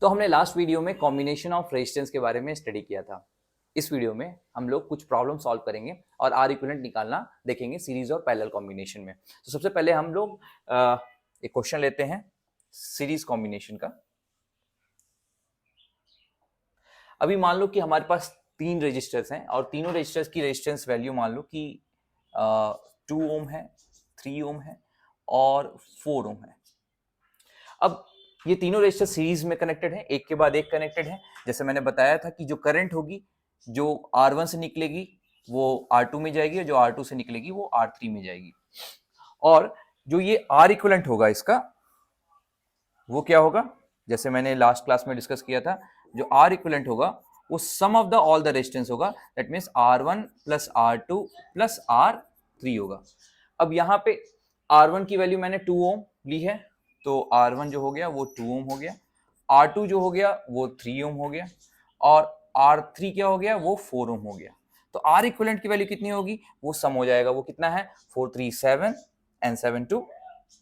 तो हमने last video में कॉम्बिनेशन ऑफ रेजिस्टेंस के बारे में स्टडी किया था। इस वीडियो में हम लोग कुछ प्रॉब्लम सॉल्व करेंगे और आर इक्विवेलेंट निकालना देखेंगे सीरीज और पैरेलल कॉम्बिनेशन में। तो सबसे पहले हम लोग एक क्वेश्चन लेते हैं सीरीज कॉम्बिनेशन का। अभी मान लो कि हमारे पास तीन रेजिस्टर्स हैं और तीनों रेजिस्टर्स की रेजिस्टेंस वैल्यू मान लो कि 2 ओम है, 3 ओम है और 4 ओम है। अब ये तीनों रेजिस्टर सीरीज में कनेक्टेड है, एक के बाद एक कनेक्टेड है। जैसे मैंने बताया था कि जो करंट होगी जो R1 से निकलेगी वो R2 में जाएगी और जो R2 से निकलेगी वो R3 में जाएगी। और जो ये R इक्विवेलेंट होगा इसका वो क्या होगा, जैसे मैंने लास्ट क्लास में डिस्कस किया था, जो R इक्विवेलेंट होगा वो sum of the all the resistance होगा। That means R1 plus R2 plus R3 होगा। अब यहाँ पे R1 की वैल्यू मैंने 2 ओम ली है, तो R1 जो हो गया वो 2 ओम हो गया, R2 जो हो गया वो 3 ओम हो गया और R3 क्या हो गया वो 4 ओम हो गया। तो R इक्विवेलेंट की वैल्यू कितनी होगी, वो सम हो जाएगा। वो कितना है, 4 3 7 एंड 7 2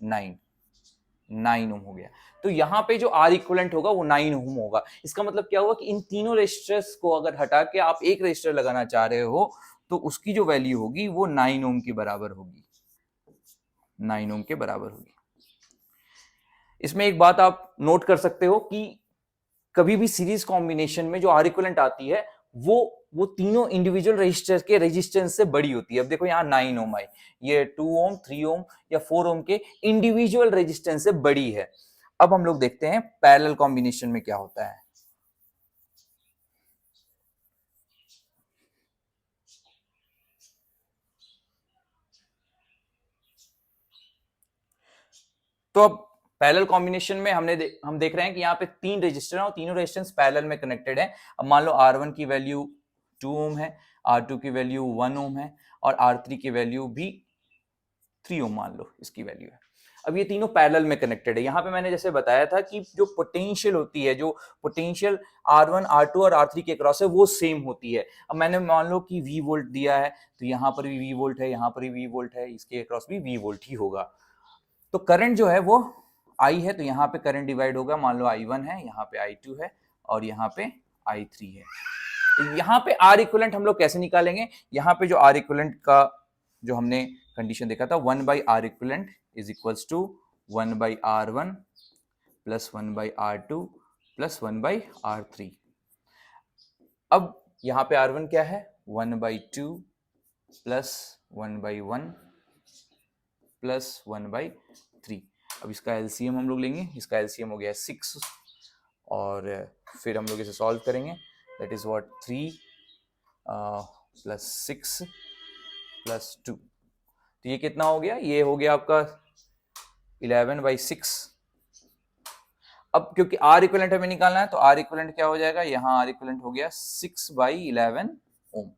9 ओम हो गया। तो यहाँ पे जो R इक्विवेलेंट होगा वो 9 ओम होगा। इसका मतलब क्या हुआ कि इन तीनों रेजिस्टर्स को अगर हटा के आप एक रेजिस्टर लगाना चाह रहे हो तो उसकी जो वैल्यू होगी वो 9 ओम के बराबर होगी, 9 ओम के बराबर होगी। इसमें एक बात आप नोट कर सकते हो कि कभी भी सीरीज कॉम्बिनेशन में जो आर इक्विवेलेंट आती है वो तीनों इंडिविजुअल रेजिस्टर के रेजिस्टेंस से बड़ी होती है। अब देखो यहाँ 9 ओम आई, ये 2 ओम 3 ओम या 4 ओम के इंडिविजुअल रेजिस्टेंस से बड़ी है। अब हम लोग देखते हैं पैरेलल कॉम्बिनेशन में क्या होता है। तो अब पैरेलल कॉम्बिनेशन में हम देख रहे हैं कि यहाँ पे तीन रेजिस्टर हैं और तीनों रेजिस्टेंस पैरेलल में कनेक्टेड है। अब मान लो R1 की वैल्यू 2 ओम है, R2 की वैल्यू 1 ओम है और R3 की वैल्यू भी 3 ओम मान लो इसकी वैल्यू है। अब ये तीनों पैरेलल में कनेक्टेड है। यहाँ पे मैंने जैसे बताया था कि जो पोटेंशियल होती है, जो पोटेंशियल R1 R2 और R3 के क्रॉस है वो सेम होती है। अब मैंने मान लो कि V वोल्ट दिया है तो यहाँ पर भी V वोल्ट है, यहाँ पर भी V वोल्ट है, इसके क्रॉस भी V वोल्ट ही होगा। तो करंट जो है वो I है, तो यहाँ पे करंट डिवाइड होगा। मान लो I1 है, यहाँ पे I2 है और यहाँ पे I3 है। तो यहाँ पे R इक्विवेलेंट हम लोग कैसे निकालेंगे, यहाँ पे जो R इक्विवेलेंट का जो हमने कंडीशन देखा था 1 by R equivalent is equals to 1 by R1 plus 1 by R2 plus 1 by R3। अब यहाँ पे R1 क्या है, 1 by 2 plus 1 by 1 plus 1 by 3। अब इसका एलसीएम हम लोग लेंगे, इसका एलसीएम हो गया 6 और फिर हम लोग इसे सॉल्व करेंगे। That is what 3 plus 6 plus 2। तो ये कितना हो गया, ये हो गया आपका 11 बाई 6। अब क्योंकि आर इक्विवेलेंट हमें निकालना है तो आर इक्विवेलेंट क्या हो जाएगा, यहाँ आर इक्विवेलेंट हो गया 6 बाई 11 ओम।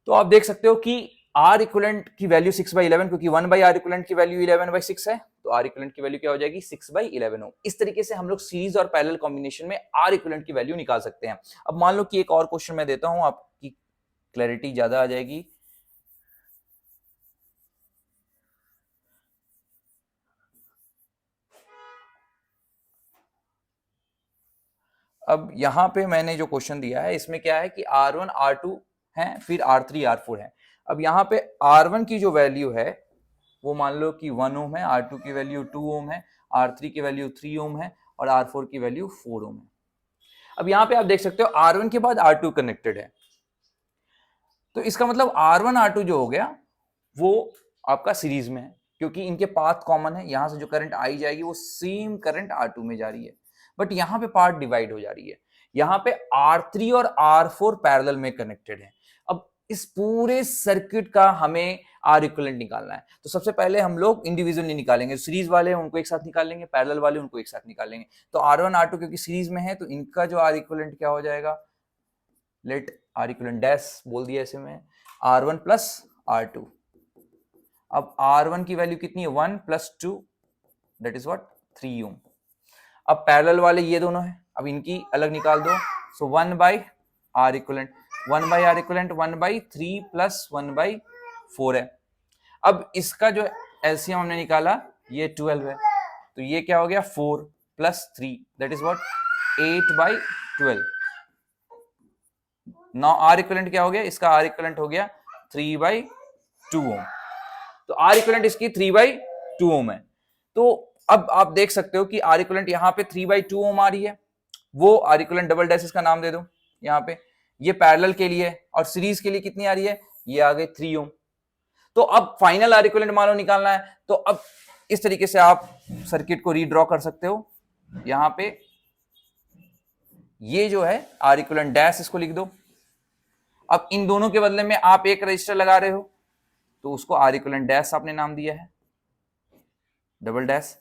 तो आप देख सकते हो कि आर इक्विवेलेंट की वैल्यू 6 बाई 11, क्योंकि 1 बाई आर इक्विवेलेंट की वैल्यू 11 बाई 6 है, तो आर इक्विवेलेंट की वैल्यू क्या हो जाएगी 6 बाई 11 ओम। इस तरीके से हम लोग सीरीज और पैरेलल कॉम्बिनेशन में आर इक्विवेलेंट की वैल्यू निकाल सकते हैं। अब मान लो कि एक और क्वेश्चन मैं देता हूं, आपकी क्लैरिटी ज्यादा आ जाएगी। अब यहां पे मैंने जो क्वेश्चन दिया है इसमें क्या है कि R1 R2 है, फिर R3 R4 है। अब यहाँ पे R1 की जो वैल्यू है वो मान लो कि 1 ओम है, R2 की वैल्यू 2 ओम है, R3 की वैल्यू 3 ओम है और R4 की वैल्यू 4 ओम है। अब यहाँ पे आप देख सकते हो R1 के बाद R2 कनेक्टेड है, तो इसका मतलब R1 R2 जो हो गया वो आपका सीरीज में है, क्योंकि इनके पाथ कॉमन है। यहां से जो करंट आई जाएगी वो सेम करंट R2 में जा रही है, बट यहाँ पे पार्ट डिवाइड हो जा रही है। यहाँ पे R3 और R4 पैरेलल में कनेक्टेड है। अब इस पूरे सर्किट का हमें R इक्विवेलेंट निकालना है, तो सबसे पहले हम लोग इंडिविजुअली निकालेंगे। सीरीज वाले उनको एक साथ निकाल लेंगे, पैरेलल वाले उनको एक साथ निकाल लेंगे। तो R1 R2 क्योंकि सीरीज में है तो इनका जो R इक्विवेलेंट क्या हो जाएगा, लेट R इक्विवेलेंट डैश बोल दिया ऐसे में, R1 प्लस R2। अब R1 की वैल्यू कितनी है 1 प्लस 2, दैट इज व्हाट 3 ओम। अब पैरेलल वाले ये दोनों है, अब इनकी अलग निकाल दो। So 1 by R equivalent, 1 by R equivalent 1 by 3 plus 1 by 4 है। अब इसका जो एलसीएम हमने निकाला ये 12 है, तो ये क्या हो गया 4 plus 3 that is what 8/12। Now R equivalent क्या हो गया, इसका आर इक्विवेलेंट हो गया 3/2 ओम। तो आर इक्विवेलेंट इसकी 3/2 ओम है। तो अब आप देख सकते हो कि आर इक्विवेलेंट यहाँ पे 3/2 ओम आ रही है, वो आर इक्विवेलेंट डबल डैश इसका नाम दे दो यहाँ पे। ये पैरेलल के लिए है और सीरीज के लिए कितनी आ रही है, ये आ गई 3 ओम। तो अब फाइनल आर इक्विवेलेंट मान लो निकालना है, तो अब इस तरीके से आप सर्किट को रीड्रॉ कर सकते हो। यहां पे ये जो है आर इक्विवेलेंट डैश, इसको लिख दो। अब इन दोनों के बदले में आप एक रजिस्टर लगा रहे हो, तो उसको आर इक्विवेलेंट डैश आपने नाम दिया है, डबल डैश।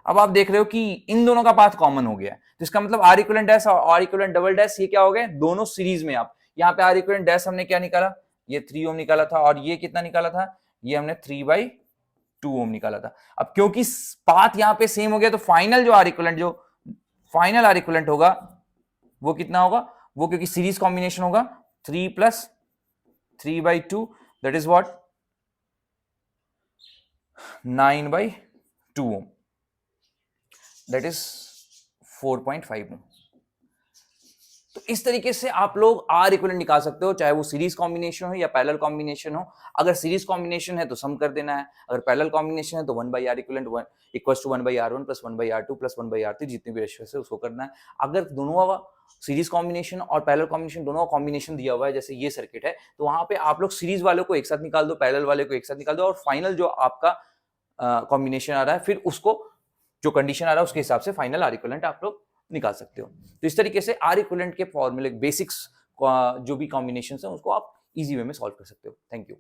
अब आप देख रहे हो कि इन दोनों का पाथ कॉमन हो गया है, तो इसका मतलब आर इक्विवेलेंट डैश और आर इक्विवेलेंट डबल डैश ये क्या हो गए, दोनों सीरीज में। आप यहाँ पे आर इक्विवेलेंट डैश हमने क्या निकाला, ये 3 ओम निकाला था, और ये कितना निकाला था, ये हमने 3/2 ओम निकाला था। अब क्योंकि पाथ यहाँ पे सेम हो गया, तो फाइनल जो आर इक्विवेलेंट होगा वो कितना होगा, वो क्योंकि सीरीज कॉम्बिनेशन होगा 3 + 3/2 that is what 9/2 ohm, that is 4.5 ohm. तो इस तरीके से आप लोग आर इक्विवेलेंट निकाल सकते हो, चाहे वो सीरीज कॉम्बिनेशन हो या पैरेलल कॉम्बिनेशन हो। अगर सीरीज कॉम्बिनेशन है तो सम कर देना है, अगर पैरेलल कॉम्बिनेशन है तो 1/R equivalent 1/R1 + 1/R2 + 1/R3 जितने भी रेशियो है उसको करना है। अगर दोनों का सीरीज कॉम्बिनेशन और पैरेलल कॉम्बिनेशन दोनों का कॉम्बिनेशन दिया हुआ है, जैसे ये सर्किट है, तो वहां पे आप लोग सीरीज वालों को एक साथ निकाल दो, पैरेलल वाले को एक साथ निकाल दो, और फाइनल जो आपका कॉम्बिनेशन आ रहा है, फिर उसको जो कंडीशन आ रहा है उसके हिसाब से फाइनल आर इक्विवेलेंट आप लोग निकाल सकते हो। तो इस तरीके से आर इक्विवेलेंट के फॉर्मूले बेसिक्स जो भी कॉम्बिनेशन है उसको आप इजी वे में सॉल्व कर सकते हो। Thank you.